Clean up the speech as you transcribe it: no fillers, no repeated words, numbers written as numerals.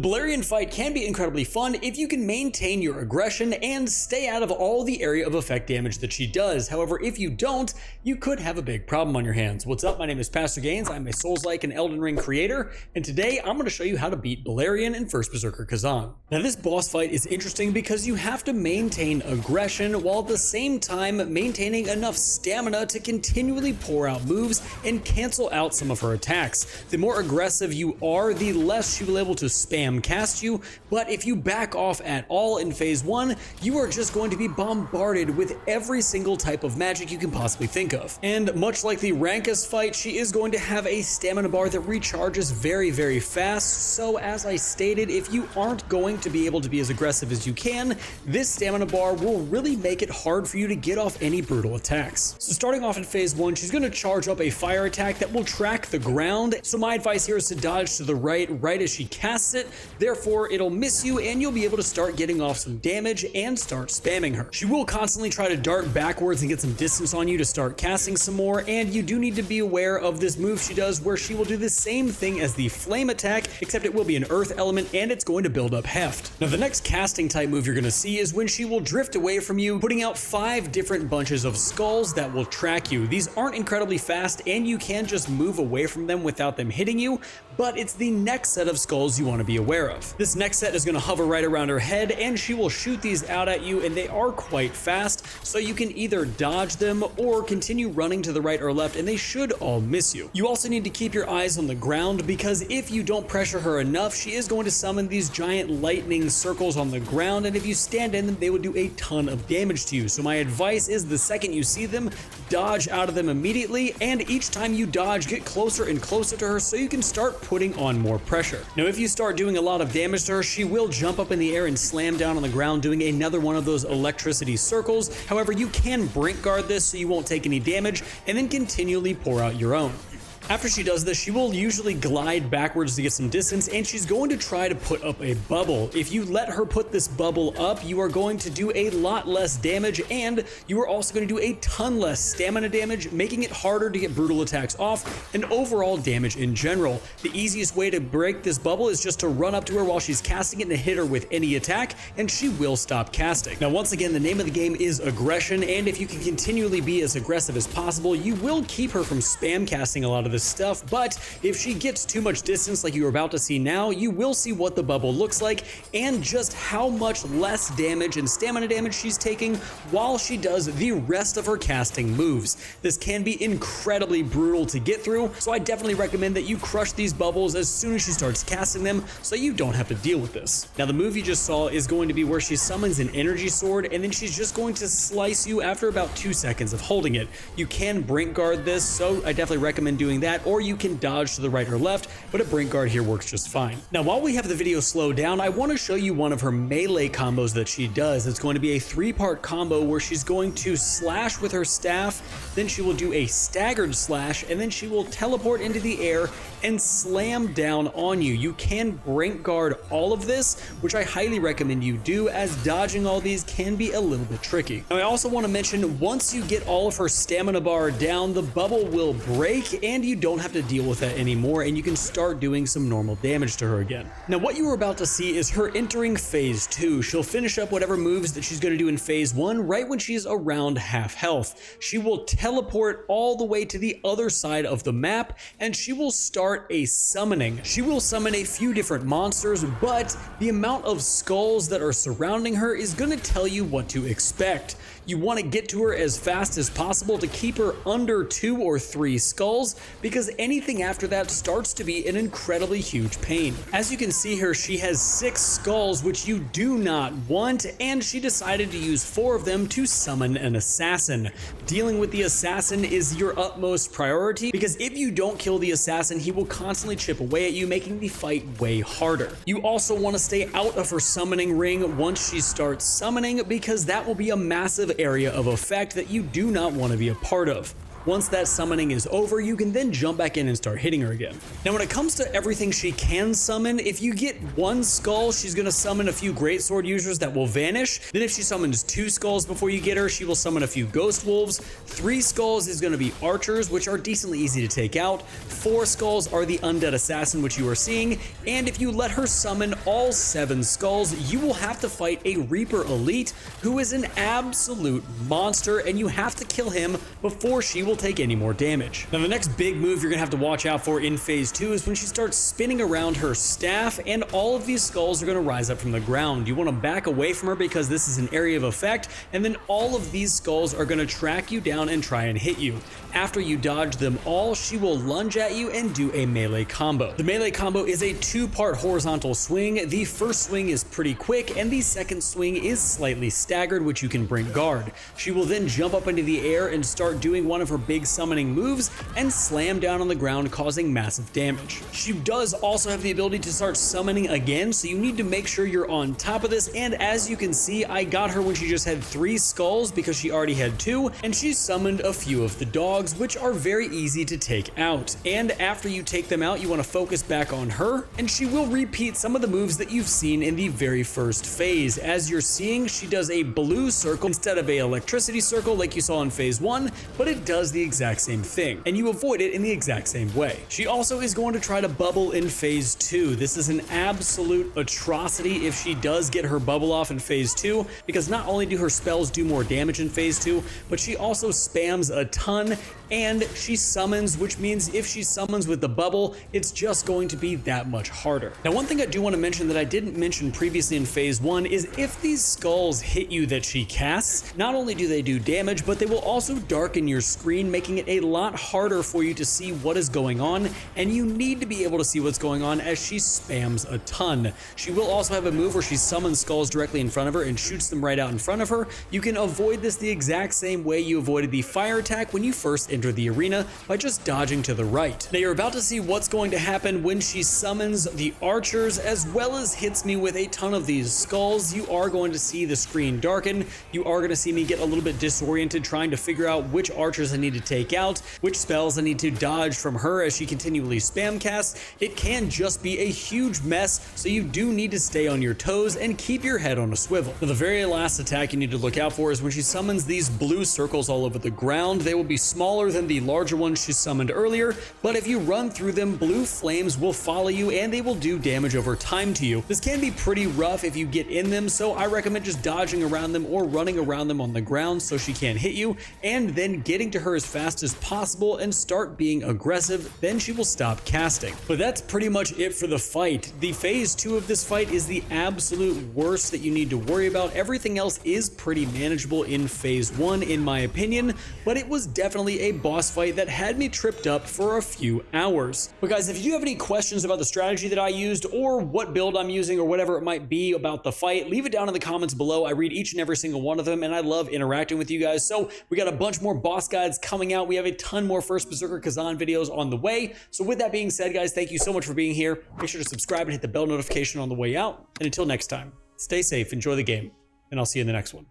Bellerian fight can be incredibly fun if you can maintain your aggression and stay out of all the area of effect damage that she does. However, if you don't, you could have a big problem on your hands. What's up? My name is Pastor Gaines. I'm a Souls-like and Elden Ring creator, and today I'm going to show you how to beat Bellerian in First Berserker Khazan. Now, this boss fight is interesting because you have to maintain aggression while at the same time maintaining enough stamina to continually pour out moves and cancel out some of her attacks. The more aggressive you are, the less she will be able to spam cast you, but if you back off at all in phase 1, you are just going to be bombarded with every single type of magic you can possibly think of. And much like the Rankus fight, she is going to have a stamina bar that recharges very fast, so as I stated, if you aren't going to be able to be as aggressive as you can, this stamina bar will really make it hard for you to get off any brutal attacks. So starting off in phase 1, she's going to charge up a fire attack that will track the ground, so my advice here is to dodge to the right as she casts it. Therefore, it'll miss you and you'll be able to start getting off some damage and start spamming her. She will constantly try to dart backwards and get some distance on you to start casting some more, and you do need to be aware of this move she does where she will do the same thing as the flame attack, except it will be an earth element and it's going to build up heft. Now, the next casting type move you're going to see is when she will drift away from you, putting out 5 different bunches of skulls that will track you. These aren't incredibly fast and you can just move away from them without them hitting you, but it's the next set of skulls you want to be aware of. This next set is going to hover right around her head and she will shoot these out at you, and they are quite fast, so you can either dodge them or continue running to the right or left and they should all miss you. You also need to keep your eyes on the ground because if you don't pressure her enough, she is going to summon these giant lightning circles on the ground, and if you stand in them, they will do a ton of damage to you. So my advice is the second you see them, dodge out of them immediately, and each time you dodge, get closer and closer to her so you can start putting on more pressure. Now, if you start doing a lot of damage to her, she will jump up in the air and slam down on the ground, doing another one of those electricity circles. However, you can brink guard this so you won't take any damage, and then continually pour out your own. After she does this, she will usually glide backwards to get some distance, and she's going to try to put up a bubble. If you let her put this bubble up, you are going to do a lot less damage, and you are also going to do a ton less stamina damage, making it harder to get brutal attacks off and overall damage in general. The easiest way to break this bubble is just to run up to her while she's casting it and hit her with any attack, and she will stop casting. Now, once again, the name of the game is aggression, and if you can continually be as aggressive as possible, you will keep her from spam casting a lot of this stuff. But if she gets too much distance like you're about to see now, you will see what the bubble looks like and just how much less damage and stamina damage she's taking while she does the rest of her casting moves. This can be incredibly brutal to get through, so I definitely recommend that you crush these bubbles as soon as she starts casting them so you don't have to deal with this. Now, the move you just saw is going to be where she summons an energy sword, and then she's just going to slice you after about 2 seconds of holding it. You can brink guard this, so I definitely recommend doing that, or you can dodge to the right or left, but a brink guard here works just fine. Now, while we have the video slowed down, I want to show you one of her melee combos that she does. It's going to be a 3-part combo where she's going to slash with her staff, then she will do a staggered slash, and then she will teleport into the air and slam down on you. You can brink guard all of this, which I highly recommend you do, as dodging all these can be a little bit tricky. Now, I also want to mention, once you get all of her stamina bar down, the bubble will break and you don't have to deal with that anymore, and you can start doing some normal damage to her again. Now, what you are about to see is her entering phase 2. She'll finish up whatever moves that she's going to do in phase 1 right when she's around half health. She will teleport all the way to the other side of the map, and she will start a summoning. She will summon a few different monsters, but the amount of skulls that are surrounding her is going to tell you what to expect. You want to get to her as fast as possible to keep her under 2 or 3 skulls, because anything after that starts to be an incredibly huge pain. As you can see here, she has 6 skulls, which you do not want, and she decided to use 4 of them to summon an assassin. Dealing with the assassin is your utmost priority, because if you don't kill the assassin, he will constantly chip away at you, making the fight way harder. You also want to stay out of her summoning ring once she starts summoning, because that will be a massive area of effect that you do not want to be a part of. Once that summoning is over, you can then jump back in and start hitting her again. Now when it comes to everything she can summon, if you get 1 skull, she's going to summon a few greatsword users that will vanish. Then if she summons 2 skulls before you get her, she will summon a few ghost wolves. 3 skulls is going to be archers, which are decently easy to take out. 4 skulls are the undead assassin, which you are seeing. And if you let her summon all 7 skulls, you will have to fight a Reaper Elite, who is an absolute monster, and you have to kill him before she will take any more damage. Now the next big move you're going to have to watch out for in phase 2 is when she starts spinning around her staff, and all of these skulls are going to rise up from the ground. You want to back away from her because this is an area of effect, and then all of these skulls are going to track you down and try and hit you. After you dodge them all, she will lunge at you and do a melee combo. The melee combo is a 2-part horizontal swing. The first swing is pretty quick, and the second swing is slightly staggered, which you can bring guard. She will then jump up into the air and start doing one of her big summoning moves and slam down on the ground, causing massive damage. She does also have the ability to start summoning again, so you need to make sure you're on top of this. And as you can see, I got her when she just had 3 skulls because she already had 2, and she summoned a few of the dogs, which are very easy to take out. And after you take them out, you want to focus back on her, and she will repeat some of the moves that you've seen in the very first phase. As you're seeing, she does a blue circle instead of a electricity circle like you saw in phase 1, but it does the exact same thing, and you avoid it in the exact same way. She also is going to try to bubble in phase 2. This is an absolute atrocity if she does get her bubble off in phase 2, because not only do her spells do more damage in phase 2, but she also spams a ton, and she summons, which means if she summons with the bubble, it's just going to be that much harder. Now, one thing I do want to mention that I didn't mention previously in phase 1 is if these skulls hit you that she casts, not only do they do damage, but they will also darken your screen, making it a lot harder for you to see what is going on, and you need to be able to see what's going on as she spams a ton. She will also have a move where she summons skulls directly in front of her and shoots them right out in front of her. You can avoid this the exact same way you avoided the fire attack when you first enter the arena, by just dodging to the right. Now you're about to see what's going to happen when she summons the archers as well as hits me with a ton of these skulls. You are going to see the screen darken. You are going to see me get a little bit disoriented trying to figure out which archers I need to take out, which spells I need to dodge from her as she continually spam casts. It can just be a huge mess, so you do need to stay on your toes and keep your head on a swivel. Now the very last attack you need to look out for is when she summons these blue circles all over the ground. They will be smaller than the larger ones she summoned earlier, but if you run through them, blue flames will follow you and they will do damage over time to you. This can be pretty rough if you get in them, so I recommend just dodging around them or running around them on the ground so she can't hit you, and then getting to her as fast as possible and start being aggressive. Then she will stop casting. But that's pretty much it for the fight. The phase 2 of this fight is the absolute worst that you need to worry about. Everything else is pretty manageable in phase 1 in my opinion, but it was definitely a boss fight that had me tripped up for a few hours. But guys, if you have any questions about the strategy that I used or what build I'm using or whatever it might be about the fight, leave it down in the comments below. I read each and every single one of them, and I love interacting with you guys. So we got a bunch more boss guides coming out. We have a ton more First Berserker Khazan videos on the way. So with that being said, guys, thank you so much for being here. Make sure to subscribe and hit the bell notification on the way out. And until next time, stay safe, enjoy the game, and I'll see you in the next one.